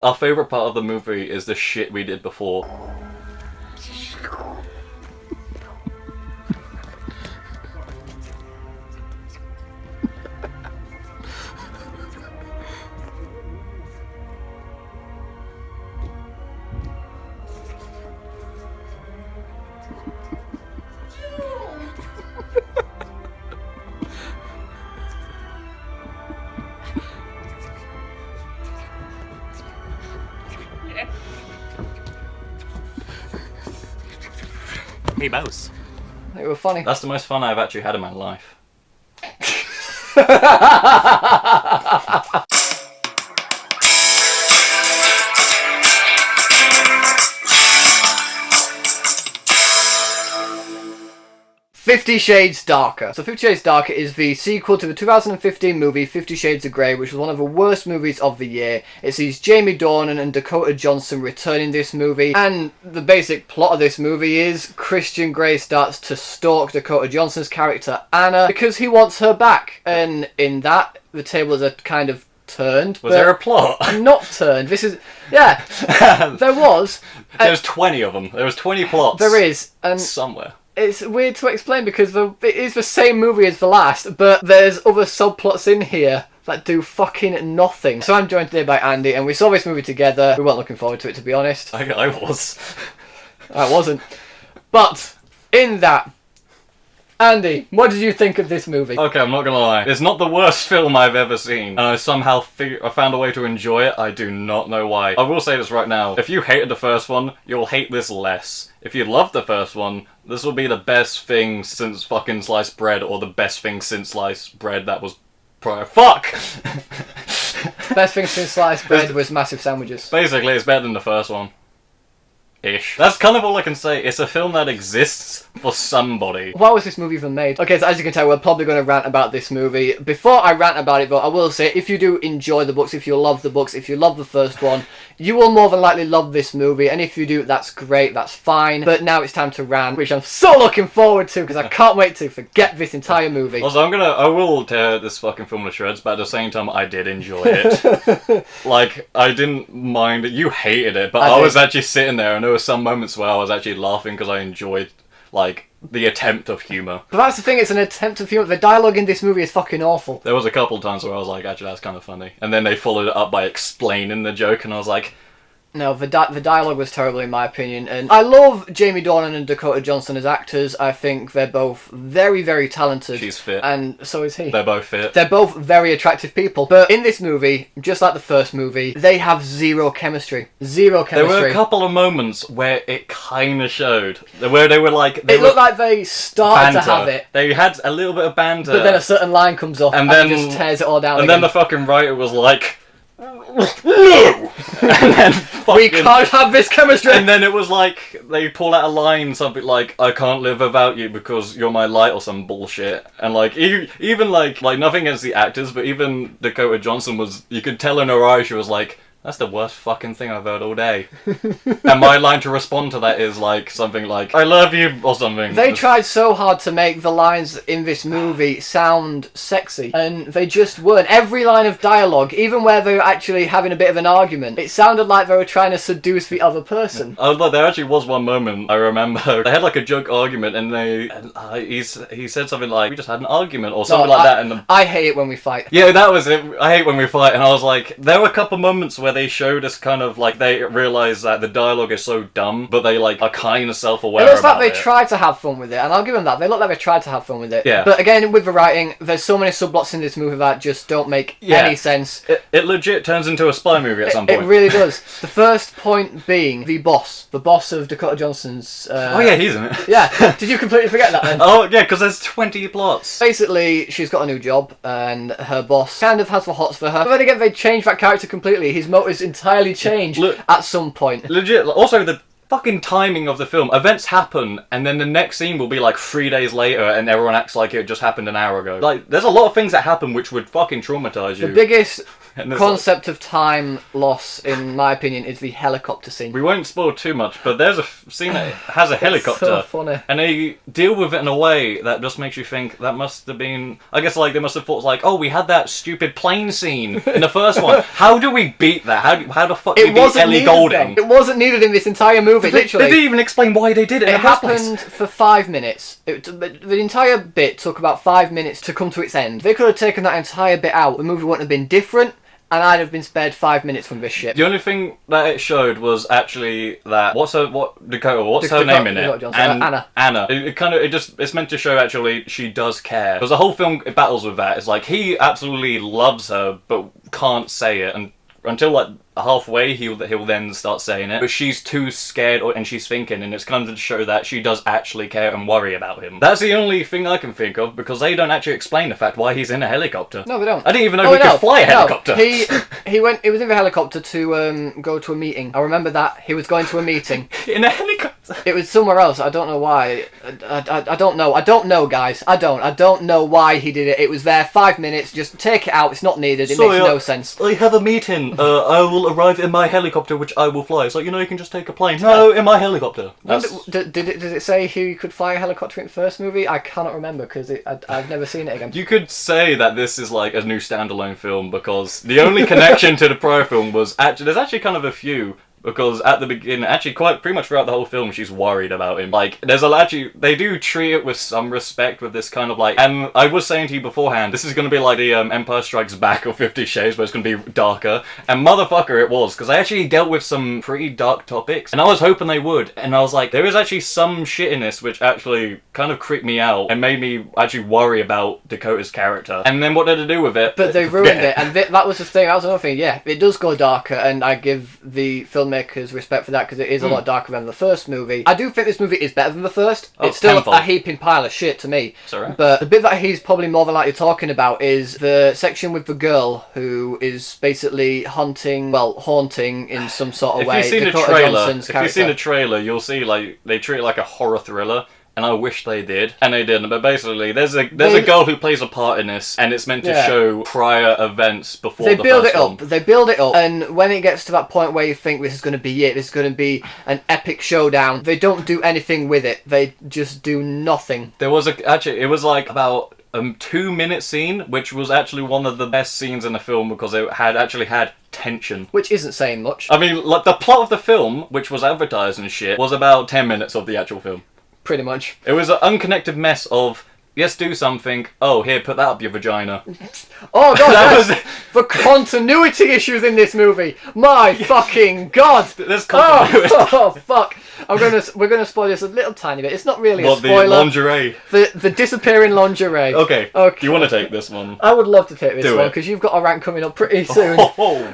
Our favourite part of the movie is the shit we did before. Hey, Mouse. They were funny. That's the most fun I've actually had in my life. 50 Shades Darker. So 50 Shades Darker is the sequel to the 2015 movie 50 Shades of Grey, which was one of the worst movies of the year. It sees Jamie Dornan and Dakota Johnson returning this movie, and the basic plot of this movie is Christian Grey starts to stalk Dakota Johnson's character Anna because he wants her back, and in that the tables are kind of turned. Was there a plot? Not turned. This is... Yeah. There was. There's 20 of them. There was 20 plots. There is. And somewhere. it's weird to explain because it is the same movie as the last, but there's other subplots in here that do fucking nothing. So I'm joined today by Andy, and we saw this movie together. We weren't looking forward to it, to be honest. I was. I wasn't. But in that, Andy, what did you think of this movie? Okay, I'm not gonna lie. It's not the worst film I've ever seen, and I somehow I found a way to enjoy it. I do not know why. I will say this right now. If you hated the first one, you'll hate this less. If you loved the first one, this will be the best thing since fucking sliced bread, or the best thing since sliced bread that was prior. Fuck! Best thing since sliced bread was massive sandwiches. Basically, it's better than the first one. Ish. That's kind of all I can say. It's a film that exists for somebody. Why was this movie even made? Okay, so as you can tell, we're probably going to rant about this movie. Before I rant about it, though, I will say, if you do enjoy the books, if you love the books, if you love the first one, you will more than likely love this movie. And if you do, that's great, that's fine. But now it's time to rant, which I'm so looking forward to, because I can't wait to forget this entire movie. Also, I will tear this fucking film to shreds, but at the same time, I did enjoy it. Like, I didn't mind it. You hated it, but I was actually sitting there, and there were some moments where I was actually laughing because I enjoyed, like, the attempt of humour. But that's the thing, it's an attempt of humour. The dialogue in this movie is fucking awful. There was a couple of times where I was like, actually, that's kind of funny. And then they followed it up by explaining the joke, and I was like... No, the dialogue was terrible in my opinion, and I love Jamie Dornan and Dakota Johnson as actors. I think they're both very, very talented. She's fit. And so is he. They're both fit. They're both very attractive people. But in this movie, just like the first movie, they have zero chemistry. Zero chemistry. There were a couple of moments where it kind of showed. Where they were like... It looked like they started to have it. They had a little bit of banter. But then a certain line comes up and then it just tears it all down and again. then the fucking writer was like... No! And then fucking, we can't have this chemistry! And then it was like, they pull out a line, something like, I can't live without you because you're my light, or some bullshit. And like, even like nothing against the actors, but even Dakota Johnson was, you could tell in her eyes, she was like, that's the worst fucking thing I've heard all day. And my line to respond to that is like, something like, I love you, or something. They tried so hard to make the lines in this movie sound sexy, and they just weren't. Every line of dialogue, even where they were actually having a bit of an argument, it sounded like they were trying to seduce the other person. Oh, there actually was one moment, I remember, they had like a joke argument, and he said something like, we just had an argument, or something like that. And I hate it when we fight. Yeah, that was it. I hate when we fight, and I was like, there were a couple moments where they showed us kind of like, they realise that the dialogue is so dumb, but they like are kind of self-aware It looks about like they tried to have fun with it, and I'll give them that. They look like they tried to have fun with it. Yeah. But again, with the writing, there's so many subplots in this movie that just don't make any sense. It legit turns into a spy movie at some point. It really does. The first point being the boss of Dakota Johnson's... oh yeah, he's in it. Yeah. Did you completely forget that then? Oh yeah, because there's 20 plots. Basically, she's got a new job, and her boss kind of has the hots for her. But then again, they changed that character completely. His motives entirely changed at some point. Legit. Also, the fucking timing of the film. Events happen, and then the next scene will be like 3 days later, and everyone acts like it just happened an hour ago. Like, there's a lot of things that happen which would fucking traumatize you. The biggest And it's concept of time loss, in my opinion, is the helicopter scene. we won't spoil too much, but there's a scene that has a helicopter, so funny. and they deal with it in a way that just makes you think that must have been. I guess like they must have thought like, oh, we had that stupid plane scene in the first one. How do we beat that? How the fuck do we beat Ellie Goulding? It wasn't needed in this entire movie. Literally, They didn't even explain why they did it. In it the first place. happened for 5 minutes. The entire bit took about 5 minutes to come to its end. If they could have taken that entire bit out, the movie wouldn't have been different, and I'd have been spared 5 minutes from this shit. The only thing that it showed was actually that what's her name in it? Anna. It's meant to show actually she does care, because the whole film it battles with that. It's like he absolutely loves her but can't say it, and until like halfway he'll then start saying it, but she's too scared and she's thinking, and it's kind of to show that she does actually care and worry about him. That's the only thing I can think of, because they don't actually explain the fact why he's in a helicopter. No, they don't. I didn't even know he could fly a helicopter. He was in the helicopter to go to a meeting. I remember that he was going to a meeting in a helicopter. It was somewhere else. I don't know why. I don't know, guys. I don't know why he did it. It was there 5 minutes. Just take it out. It's not needed. It makes no sense. I have a meeting. I will arrive in my helicopter, which I will fly. It's like, you can just take a plane. No, in my helicopter. Did it say he could fly a helicopter in the first movie? I cannot remember because I've never seen it again. You could say that this is like a new standalone film, because the only connection to the prior film was there's actually kind of a few. Because at the beginning, actually pretty much throughout the whole film, she's worried about him. Like, they do treat it with some respect with this kind of like, and I was saying to you beforehand, this is going to be like the Empire Strikes Back or 50 Shades, but it's going to be darker. And motherfucker it was, because I actually dealt with some pretty dark topics, and I was hoping they would. And I was like, there is actually some shit in this which actually kind of creeped me out and made me actually worry about Dakota's character. And then what did they do with it? But they ruined it, and that was the thing, that was another thing, yeah, it does go darker, and I give the filmmakers respect for that, because it is a lot darker than the first movie. I do think this movie is better than the first. It's still tenfold. A heaping pile of shit to me. Sorry. But the bit that he's probably more than likely talking about is the section with the girl who is basically haunting in some sort of way. If you've seen the trailer, you'll see like they treat it like a horror thriller. And I wish they did, and they didn't. But basically, there's a girl who plays a part in this, and it's meant to show prior events before the first film. They build it up, and when it gets to that point where you think this is going to be it, this is going to be an epic showdown, they don't do anything with it. They just do nothing. It was like about a 2-minute scene, which was actually one of the best scenes in the film, because it had tension. Which isn't saying much. I mean, like the plot of the film, which was advertised and shit, was about 10 minutes of the actual film. Pretty much. It was an unconnected mess of, yes, do something. Oh, here, put that up your vagina. Oh god, that was the continuity issues in this movie. My fucking god. There's continuity. Oh fuck. We're gonna spoil this a little tiny bit. It's not really a spoiler. The lingerie. The disappearing lingerie. Okay. Do you want to take this one? I would love to take this one, because you've got a rank coming up pretty soon.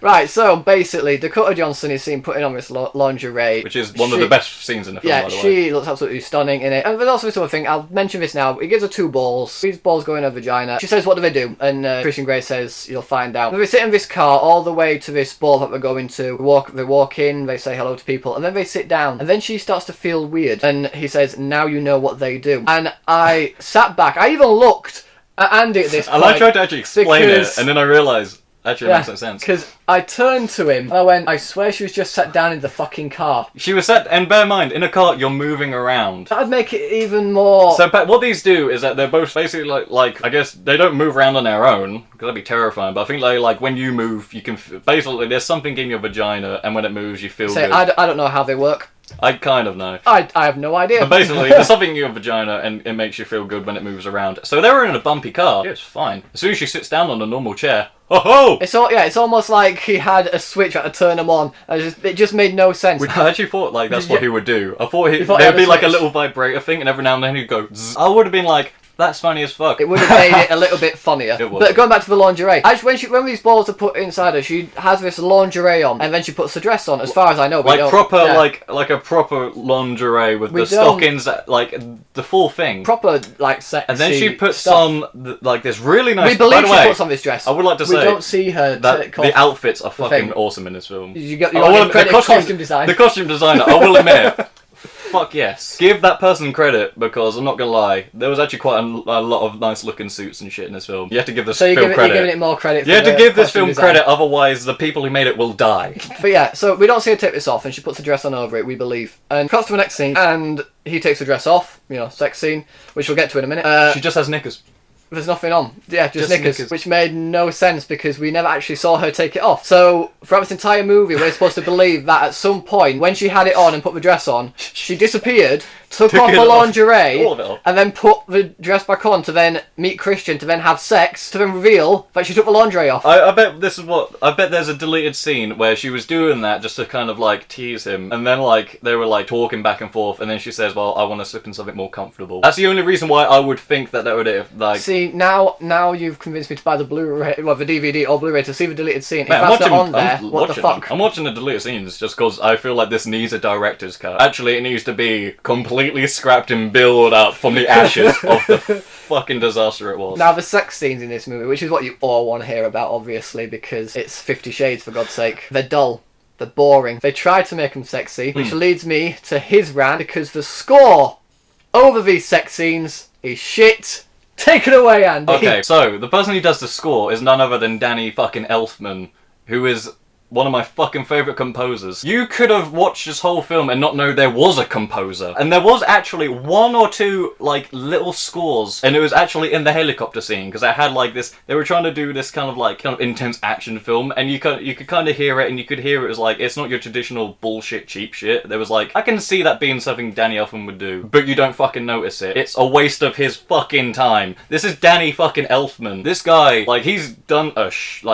Right, so basically, Dakota Johnson is seen putting on this lingerie. Which is one of the best scenes in the film, by the way. She looks absolutely stunning in it. And there's also this other thing, I'll mention this now. He gives her 2 balls. These balls go in her vagina. She says, what do they do? And Christian Grey says, you'll find out. They sit in this car all the way to this ball that they're going to. They walk in, they say hello to people, and then they sit down. And then she starts to feel weird. And he says, now you know what they do. And I sat back. I even looked at Andy at this point. And I tried to actually explain it, and then I realised, actually it makes no sense. Because I turned to him and I went, I swear she was just sat down in the fucking car. She was sat, and bear in mind, in a car you're moving around. That'd make it even more... So what these do is that they're both basically like I guess they don't move around on their own, because that'd be terrifying, but I think like when you move, you can, basically there's something in your vagina, and when it moves you feel good. I don't know how they work. I kind of know. I have no idea. But basically, there's something in your vagina, and it makes you feel good when it moves around. So they were in a bumpy car. Yeah, it's fine. As soon as she sits down on a normal chair, oh! It's almost like he had a switch had to turn them on. It just made no sense. I actually thought like that's what he would do. I thought there'd be like a little vibrator thing, and every now and then he'd go zzz. I would have been like, that's funny as fuck. It would have made it a little bit funnier. It would. But going back to the lingerie, actually, when these balls are put inside her, she has this lingerie on, and then she puts a dress on. As far as I know, like a proper lingerie with the stockings, like the full thing. Proper like sexy. And then she puts on like this really nice. We believe she puts on this dress. I would like to say we don't see her. That the outfits are fucking awesome in this film. You got credit costume design. The costume designer, I will admit. fuck yes. Give that person credit, because I'm not gonna lie, there was actually quite a lot of nice looking suits and shit in this film. You have to give this film credit. You're giving it more credit. You have to give this film credit, otherwise the people who made it will die. But yeah, so we don't see her take this off, and she puts a dress on over it, we believe. And cuts to the next scene, and he takes the dress off, sex scene, which we'll get to in a minute. She just has knickers. There's nothing on. Yeah, just knickers. Which made no sense because we never actually saw her take it off. So, throughout this entire movie, we're supposed to believe that at some point, when she had it on and put the dress on, she disappeared, took off her lingerie, and then put the dress back on to then meet Christian, to then have sex, to then reveal that she took the lingerie off. I bet there's a deleted scene where she was doing that just to kind of like tease him, and then like they were like talking back and forth, and then she says, well, I want to slip in something more comfortable. That's the only reason why I would think that would have, like... See, now you've convinced me to buy the Blu-ray, well, the DVD or Blu-ray to see the deleted scene. Man, if that's not on there, what the fuck? I'm watching the deleted scenes just because I feel like this needs a director's cut. Actually, it needs to be completely scrapped and built up from the ashes of the fucking disaster it was. Now, the sex scenes in this movie, which is what you all want to hear about, obviously, because it's 50 Shades, for God's sake. They're dull. They're boring. They try to make them sexy, which leads me to his rant, because the score over these sex scenes is shit. Take it away, Andy. Okay, so the person who does the score is none other than Danny fucking Elfman, who is one of my fucking favourite composers. You could have watched this whole film and not know there was a composer. And there was actually one or two, like, little scores, and it was actually in the helicopter scene, because I had, like, this... They were trying to do this kind of intense action film, and you could kind of hear it, and you could hear it was like, it's not your traditional bullshit, cheap shit. There was like, I can see that being something Danny Elfman would do, but you don't fucking notice it. It's a waste of his fucking time. This is Danny fucking Elfman. This guy, like, he's done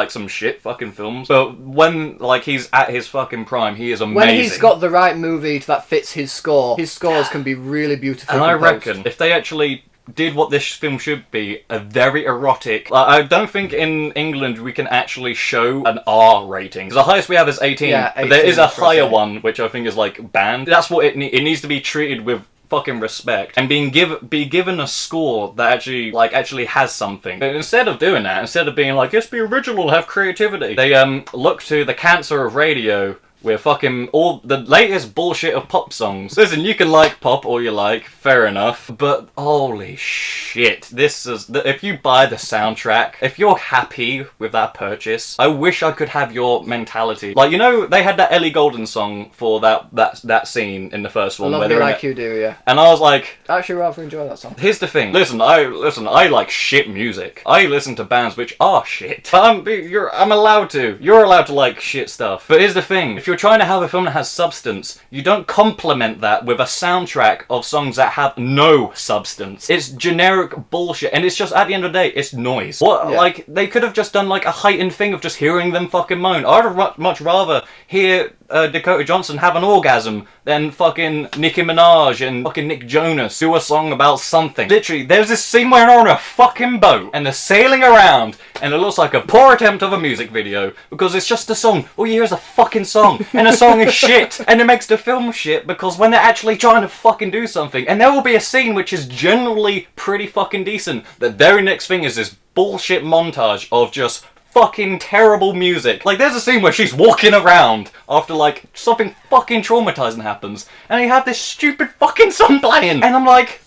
some shit fucking films, but when he's at his fucking prime, he is amazing. When he's got the right movie that fits his scores can be really beautiful. And I reckon if they actually did what this film should be, a very erotic... I don't think in England we can actually show an R rating. The highest we have is 18, yeah, 18, but there is a higher one, which I think is like banned. That's what it needs to be treated with fucking respect, and be given a score that actually has something. But instead of doing that, instead of being like, just be original, have creativity, they look to the cancer of radio. We're fucking all the latest bullshit of pop songs. Listen, you can like pop all you like, fair enough, but holy shit, this is if you buy the soundtrack, if you're happy with that purchase, I wish I could have your mentality. Like, they had that Ellie Goulding song for that scene in the first one. I love Me Like You Do, yeah. And I was like, I actually rather enjoy that song. Here's the thing. Listen, I like shit music. I listen to bands which are shit. But I'm allowed to. You're allowed to like shit stuff. But here's the thing. If you're trying to have a film that has substance, you don't complement that with a soundtrack of songs that have no substance. It's generic bullshit, and it's just, at the end of the day, it's noise. Like, they could have just done like a heightened thing of just hearing them fucking moan. I'd much rather hear Dakota Johnson have an orgasm than fucking Nicki Minaj and fucking Nick Jonas do a song about something. Literally, there's this scene where they're on a fucking boat and they're sailing around, and it looks like a poor attempt of a music video because it's just a song. All you hear is a fucking song, and the song is shit, and it makes the film shit because when they're actually trying to fucking do something, and there will be a scene which is generally pretty fucking decent, the very next thing is this bullshit montage of just fucking terrible music. Like, there's a scene where she's walking around after, like, something fucking traumatizing happens, and you have this stupid fucking song playing, and I'm like,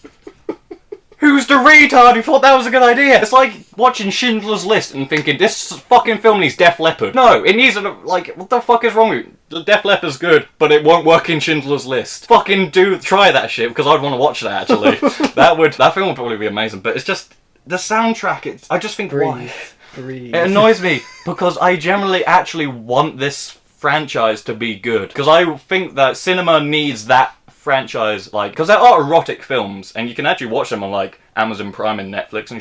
who's the retard who thought that was a good idea? It's like watching Schindler's List and thinking, this fucking film needs Def Leppard. No, it needs like, what the fuck is wrong with you? Def Leppard's good, but it won't work in Schindler's List. Fucking try that shit, because I'd want to watch that, actually. That film would probably be amazing, but it's just, the soundtrack, I just think, why? It annoys me because I generally actually want this franchise to be good, because I think that cinema needs that franchise, like, because there are erotic films and you can actually watch them on like Amazon Prime and Netflix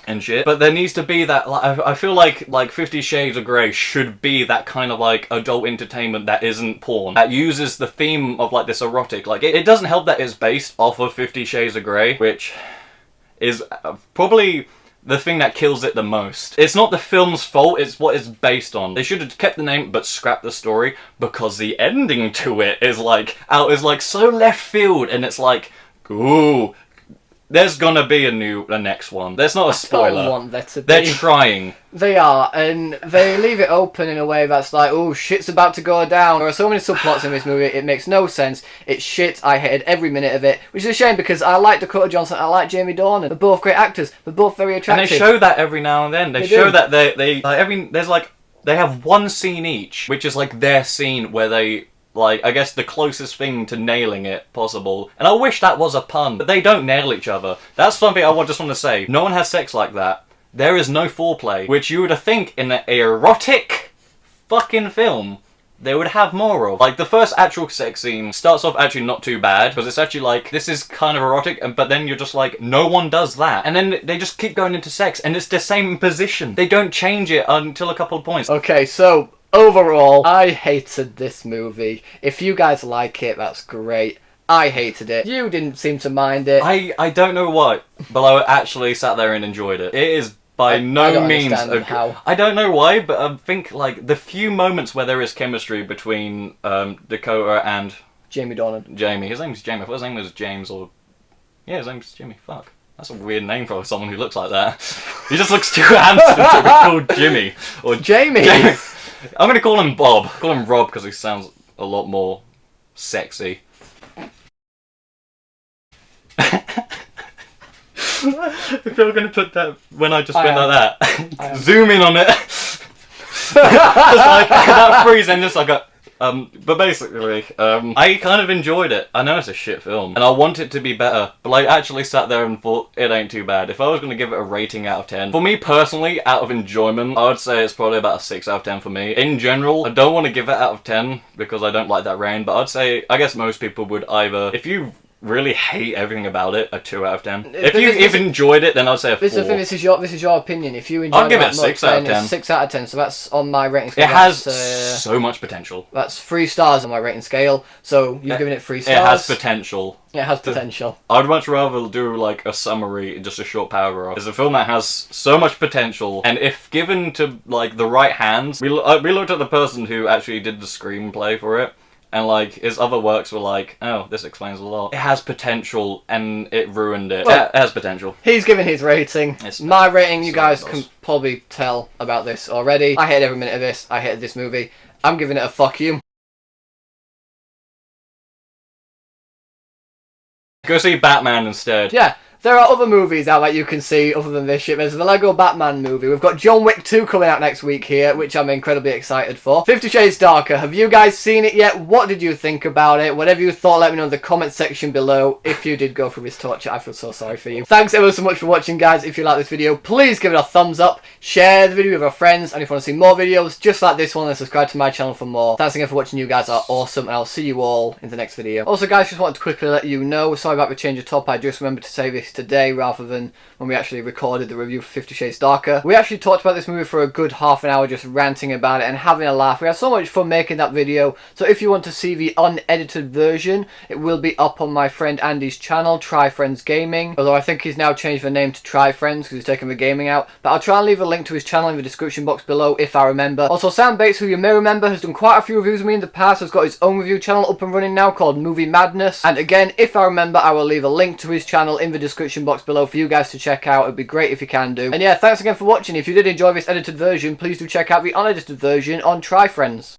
and shit, but there needs to be that, like, I feel like 50 Shades of Grey should be that kind of like adult entertainment that isn't porn, that uses the theme of like this erotic, like, it doesn't help that it's based off of 50 Shades of Grey, which is probably the thing that kills it the most. It's not the film's fault, it's what it's based on. They should have kept the name but scrapped the story, because the ending to it is like so left field, and it's like, ooh, there's gonna be a next one. There's not a I spoiler. don't want there to be. They're trying. They are, and they leave it open in a way that's like, oh, shit's about to go down. There are so many subplots in this movie, it makes no sense. It's shit, I hated every minute of it, which is a shame because I like Dakota Johnson, I like Jamie Dornan. They're both great actors, they're both very attractive. And they show that every now and then. They show do. that they have one scene each, which is like their scene where they, like, I guess the closest thing to nailing it possible. And I wish that was a pun, but they don't nail each other. That's something I just want to say. No one has sex like that. There is no foreplay, which you would think in an erotic fucking film they would have more of. Like, the first actual sex scene starts off actually not too bad, because it's actually like, this is kind of erotic, but then you're just like, no one does that. And then they just keep going into sex, and it's the same position. They don't change it until a couple of points. Okay, so, overall, I hated this movie. If you guys like it, that's great. I hated it. You didn't seem to mind it. I don't know why, but I actually sat there and enjoyed it. It is by no don't means understand how. I don't know why, but I think like the few moments where there is chemistry between Dakota and Jamie Dornan. Jamie. His name's Jamie. I thought his name was James or yeah, his name's Jimmy. Fuck. That's a weird name for someone who looks like that. He just looks too handsome to be called Jimmy or Jamie. I'm gonna call him Bob. Call him Rob because he sounds a lot more sexy. If you're going to put that when I just went like that, zoom in on it. Just like that freeze and just like a. But basically, I kind of enjoyed it. I know it's a shit film, and I want it to be better, but I actually sat there and thought it ain't too bad. If I was going to give it a rating out of 10, for me personally, out of enjoyment, I would say it's probably about a 6 out of 10 for me. In general, I don't want to give it out of 10 because I don't like that rain, but I'd say, I guess most people would either, if you really hate everything about it, a 2 out of 10. If you enjoyed it, then I'd say a 4. This is your opinion. If you enjoyed I'll give it it a 6 out of 10. 6 out of 10. So that's on my rating scale. It has that's, so much potential. That's 3 stars on my rating scale. So you've given it 3 stars. It has potential. It has potential. I'd much rather do like a summary, just a short paragraph. It's a film that has so much potential, and if given to like the right hands, we looked at the person who actually did the screenplay for it. And, like, his other works were like, oh, this explains a lot. It has potential, and it ruined it. Well, it has potential. He's given his rating. My rating, you guys can probably tell about this already. I hated every minute of this. I hated this movie. I'm giving it a fuck you. Go see Batman instead. Yeah. There are other movies out that you can see other than this shit. There's the Lego Batman movie. We've got John Wick 2 coming out next week here, which I'm incredibly excited for. 50 Shades Darker. Have you guys seen it yet? What did you think about it? Whatever you thought, let me know in the comment section below. If you did go through this torture, I feel so sorry for you. Thanks ever so much for watching, guys. If you like this video, please give it a thumbs up. Share the video with your friends. And if you want to see more videos just like this one, then subscribe to my channel for more. Thanks again for watching. You guys are awesome. And I'll see you all in the next video. Also, guys, just wanted to quickly let you know, sorry about the change of top. I just remembered to say this today rather than when we actually recorded the review for 50 Shades Darker. We actually talked about this movie for a good half an hour, just ranting about it and having a laugh. We had so much fun making that video. So if you want to see the unedited version, it will be up on my friend Andy's channel, Try Friends Gaming. Although I think he's now changed the name to Try Friends because he's taken the gaming out. But I'll try and leave a link to his channel in the description box below if I remember. Also, Sam Bates, who you may remember, has done quite a few reviews with me in the past, has got his own review channel up and running now called Movie Madness. And again, if I remember, I will leave a link to his channel in the description box below for you guys to check out. It'd be great if you can do. And yeah, thanks again for watching. If you did enjoy this edited version, please do check out the unedited version on Try Friends.